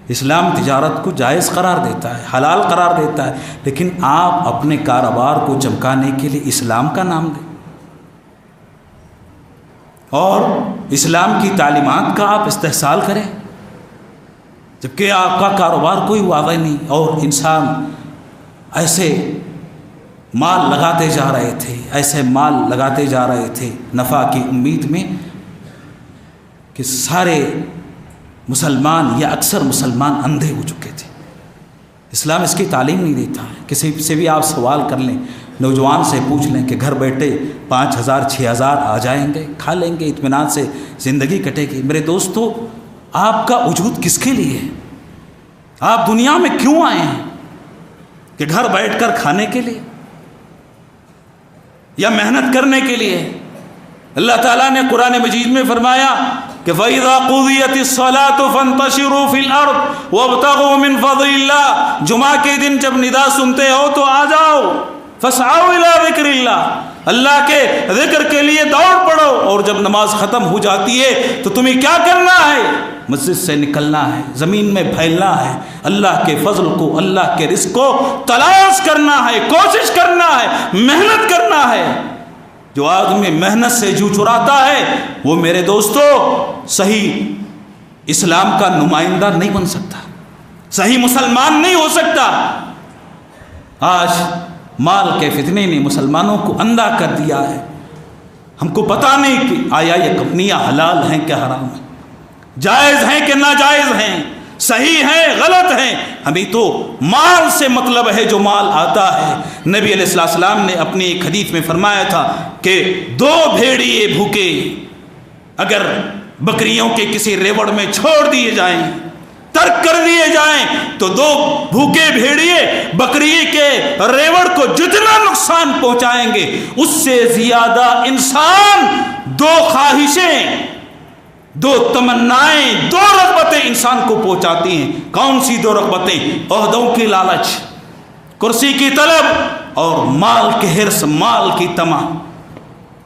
اسلام تجارت کو جائز قرار دیتا ہے، حلال قرار دیتا ہے، لیکن آپ اپنے کاروبار کو چمکانے کے لیے اسلام کا نام دیں اور اسلام کی تعلیمات کا آپ استحصال کریں، جبکہ آپ کا کاروبار کوئی واضح نہیں، اور انسان ایسے مال لگاتے جا رہے تھے، ایسے مال لگاتے جا رہے تھے نفع کی امید میں کہ سارے مسلمان یا اکثر مسلمان اندھے ہو چکے تھے۔ اسلام اس کی تعلیم نہیں دیتا ہے۔ کسی سے بھی آپ سوال کر لیں، نوجوان سے پوچھ لیں کہ گھر بیٹھے 5,000 6,000 آ جائیں گے، کھا لیں گے، اطمینان سے زندگی کٹے گی۔ میرے دوستو، آپ کا وجود کس کے لیے ہے؟ آپ دنیا میں کیوں آئے ہیں؟ کہ گھر بیٹھ کر کھانے کے لیے یا محنت کرنے کے لیے؟ اللہ تعالیٰ نے قرآن مجید میں فرمایا کہ فَإِذَا قُضِيَتِ الصَّلَاةُ فَانْتَشِرُوا فِي الْأَرْضِ وَابْتَغُوا مِنْ فَضْلِ اللَّهِ۔ جمعہ کے دن جب ندا سنتے ہو تو آ جاؤ، فَاسْعَوْا إِلَىٰ ذِكْرِ اللَّهِ، اللہ کے ذکر کے لیے دوڑ پڑو، اور جب نماز ختم ہو جاتی ہے تو تمہیں کیا کرنا ہے؟ مسجد سے نکلنا ہے، زمین میں پھیلنا ہے، اللہ کے فضل کو، اللہ کے رزق کو تلاش کرنا ہے، کوشش کرنا ہے، محنت کرنا ہے۔ جو آدمی محنت سے جو چراتا ہے وہ میرے دوستو صحیح اسلام کا نمائندہ نہیں بن سکتا، صحیح مسلمان نہیں ہو سکتا۔ آج مال کے فتنے نے مسلمانوں کو اندھا کر دیا ہے۔ ہم کو پتہ نہیں کہ آیا یہ کمپنیاں حلال ہیں کہ حرام ہیں، جائز ہیں کہ ناجائز ہیں، صحیح ہیں غلط ہیں، ہمیں تو مال سے مطلب ہے جو مال آتا ہے۔ نبی علیہ السلام نے اپنی ایک حدیث میں فرمایا تھا کہ 2 بھیڑیے بھوکے اگر بکریوں کے کسی ریوڑ میں چھوڑ دیے جائیں ترک کر دیے جائیں تو دو بھوکے بھیڑیے بکری کے ریوڑ کو جتنا نقصان پہنچائیں گے اس سے زیادہ انسان دو خواہشیں، دو تمنائیں، دو رغبتیں انسان کو پہنچاتی ہیں۔ کون سی دو رغبتیں؟ عہدوں کی لالچ، کرسی کی طلب اور مال کے حرص، مال کی طمع،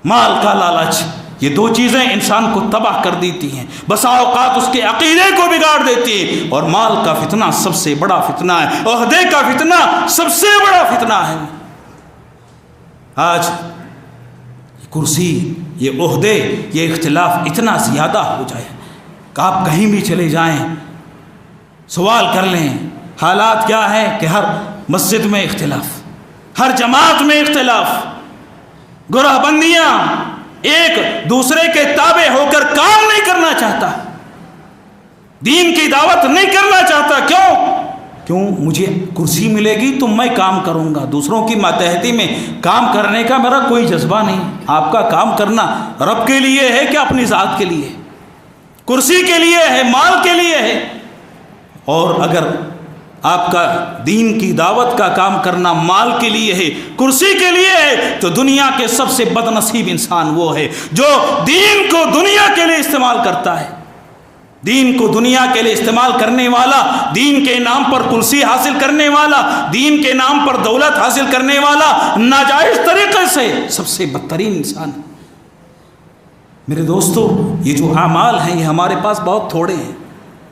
مال کا لالچ۔ یہ دو چیزیں انسان کو تباہ کر دیتی ہیں، بسا اوقات اس کے عقیدے کو بگاڑ دیتی ہیں۔ اور مال کا فتنہ سب سے بڑا فتنہ ہے، عہدے کا فتنہ سب سے بڑا فتنہ ہے۔ آج یہ کرسی، یہ عہدے، یہ اختلاف اتنا زیادہ ہو جائے کہ آپ کہیں بھی چلے جائیں سوال کر لیں، حالات کیا ہے کہ ہر مسجد میں اختلاف، ہر جماعت میں اختلاف، گروہ بندیاں، ایک دوسرے کے تابع ہو کر کام نہیں کرنا چاہتا، دین کی دعوت نہیں کرنا چاہتا۔ کیوں مجھے کرسی ملے گی تو میں کام کروں گا، دوسروں کی ماتحتی میں کام کرنے کا میرا کوئی جذبہ نہیں۔ آپ کا کام کرنا رب کے لیے ہے کہ اپنی ذات کے لیے؟ کرسی کے لیے ہے، مال کے لیے ہے؟ اور اگر آپ کا دین کی دعوت کا کام کرنا مال کے لیے ہے، کرسی کے لیے ہے، تو دنیا کے سب سے بد نصیب انسان وہ ہے جو دین کو دنیا کے لیے استعمال کرتا ہے۔ دین کو دنیا کے لیے استعمال کرنے والا، دین کے نام پر کرسی حاصل کرنے والا، دین کے نام پر دولت حاصل کرنے والا ناجائز طریقے سے سب سے بدترین انسان ہے۔ میرے دوستو، یہ جو اعمال ہیں یہ ہمارے پاس بہت تھوڑے ہیں،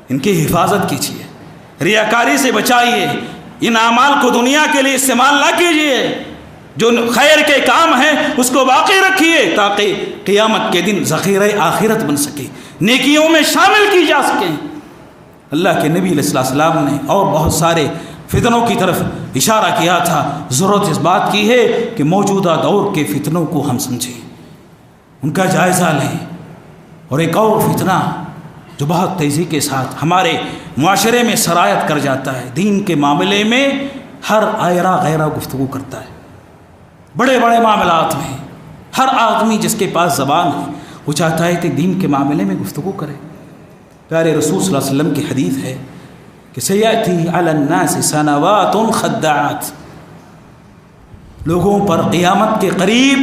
ان کی حفاظت کیجیے، ریاکاری سے بچائیے، ان اعمال کو دنیا کے لیے استعمال نہ کیجیے، جو خیر کے کام ہیں اس کو باقی رکھیے تاکہ قیامت کے دن ذخیرہ آخرت بن سکے، نیکیوں میں شامل کی جا سکیں۔ اللہ کے نبی علیہ السلام نے اور بہت سارے فتنوں کی طرف اشارہ کیا تھا۔ ضرورت اس بات کی ہے کہ موجودہ دور کے فتنوں کو ہم سمجھیں، ان کا جائزہ لیں۔ اور ایک اور فتنہ جو بہت تیزی کے ساتھ ہمارے معاشرے میں سرایت کر جاتا ہے، دین کے معاملے میں ہر آئرہ غیرہ گفتگو کرتا ہے، بڑے بڑے معاملات میں ہر آدمی جس کے پاس زبان ہے وہ چاہتا ہے کہ دین کے معاملے میں گفتگو کرے۔ پیارے رسول صلی اللہ علیہ وسلم کی حدیث ہے کہ سیأتی علی الناس سنوات خداعات، لوگوں پر قیامت کے قریب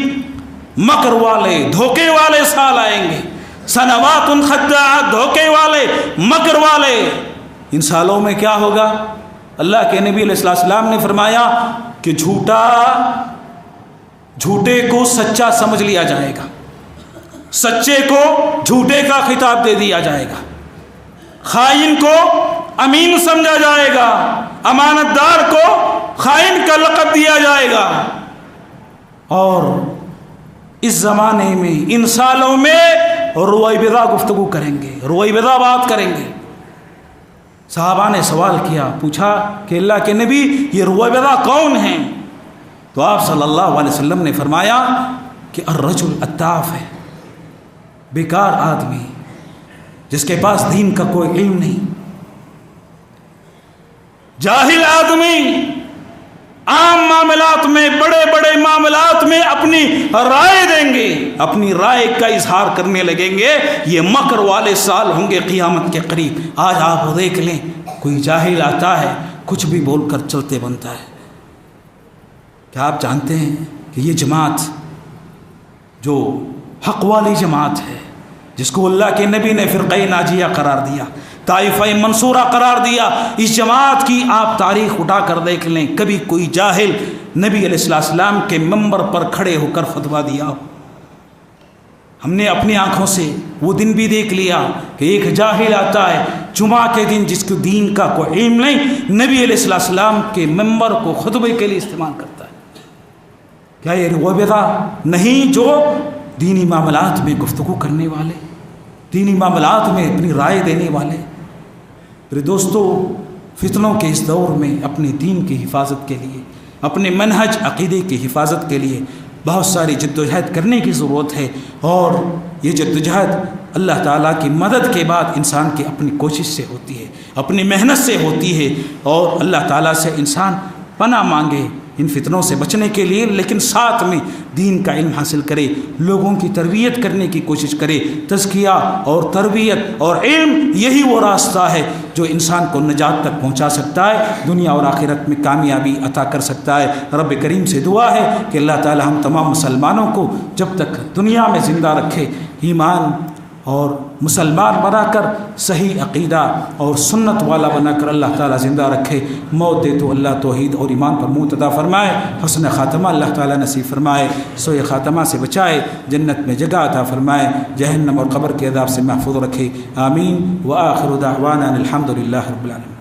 مکر والے، دھوکے والے سال آئیں گے۔ سنوات خداعات، دھوکے والے، مکر والے۔ ان سالوں میں کیا ہوگا؟ اللہ کے نبی علیہ السلام نے فرمایا کہ جھوٹے کو سچا سمجھ لیا جائے گا، سچے کو جھوٹے کا خطاب دے دیا جائے گا، خائن کو امین سمجھا جائے گا، امانت دار کو خائن کا لقب دیا جائے گا۔ اور اس زمانے میں، ان سالوں میں رویبضہ گفتگو کریں گے، رویبضہ بات کریں گے۔ صحابہ نے سوال کیا، پوچھا کہ اللہ کے نبی یہ رویبضہ کون ہیں؟ تو آپ صلی اللہ علیہ وسلم نے فرمایا کہ الرجل التعاف ہے، بیکار آدمی جس کے پاس دین کا کوئی علم نہیں، جاہل آدمی، عام معاملات میں، بڑے بڑے معاملات میں اپنی رائے دیں گے، اپنی رائے کا اظہار کرنے لگیں گے۔ یہ مکر والے سال ہوں گے قیامت کے قریب۔ آج آپ دیکھ لیں، کوئی جاہل آتا ہے کچھ بھی بول کر چلتے بنتا ہے۔ کیا آپ جانتے ہیں کہ یہ جماعت جو حق والی جماعت ہے، جس کو اللہ کے نبی نے فرقہ ناجیہ قرار دیا، طائفہ منصورہ قرار دیا، اس جماعت کی آپ تاریخ اٹھا کر دیکھ لیں، کبھی کوئی جاہل نبی علیہ السلام کے منبر پر کھڑے ہو کر فتویٰ دیا ہو؟ ہم نے اپنی آنکھوں سے وہ دن بھی دیکھ لیا کہ ایک جاہل آتا ہے جمعہ کے دن جس کو دین کا کوئی علم نہیں، نبی علیہ السلام کے منبر کو خطبے کے لیے استعمال کرتا ہے۔ کیا یہ رویبضہ نہیں جو دینی معاملات میں گفتگو کرنے والے، دینی معاملات میں اپنی رائے دینے والے؟ میرے دوستو، فتنوں کے اس دور میں اپنے دین کی حفاظت کے لیے، اپنے منہج عقیدے کی حفاظت کے لیے بہت ساری جدوجہد کرنے کی ضرورت ہے۔ اور یہ جدوجہد اللہ تعالیٰ کی مدد کے بعد انسان کی اپنی کوشش سے ہوتی ہے، اپنی محنت سے ہوتی ہے، اور اللہ تعالیٰ سے انسان پناہ مانگے، ان فتنوں سے بچنے کے لیے، لیکن ساتھ میں دین کا علم حاصل کرے، لوگوں کی تربیت کرنے کی کوشش کرے۔ تزکیہ اور تربیت اور علم یہی وہ راستہ ہے جو انسان کو نجات تک پہنچا سکتا ہے، دنیا اور آخرت میں کامیابی عطا کر سکتا ہے۔ رب کریم سے دعا ہے کہ اللہ تعالی ہم تمام مسلمانوں کو جب تک دنیا میں زندہ رکھے ایمان اور مسلمان بنا کر، صحیح عقیدہ اور سنت والا بنا کر اللہ تعالیٰ زندہ رکھے۔ موت دے تو اللہ توحید اور ایمان پر موت عطا فرمائے، حسن خاتمہ اللہ تعالیٰ نصیب فرمائے، سوء خاتمہ سے بچائے، جنت میں جگہ عطا فرمائے، جہنم اور قبر کے عذاب سے محفوظ رکھے، آمین۔ وآخر دعوانا الحمد للہ رب العالمین۔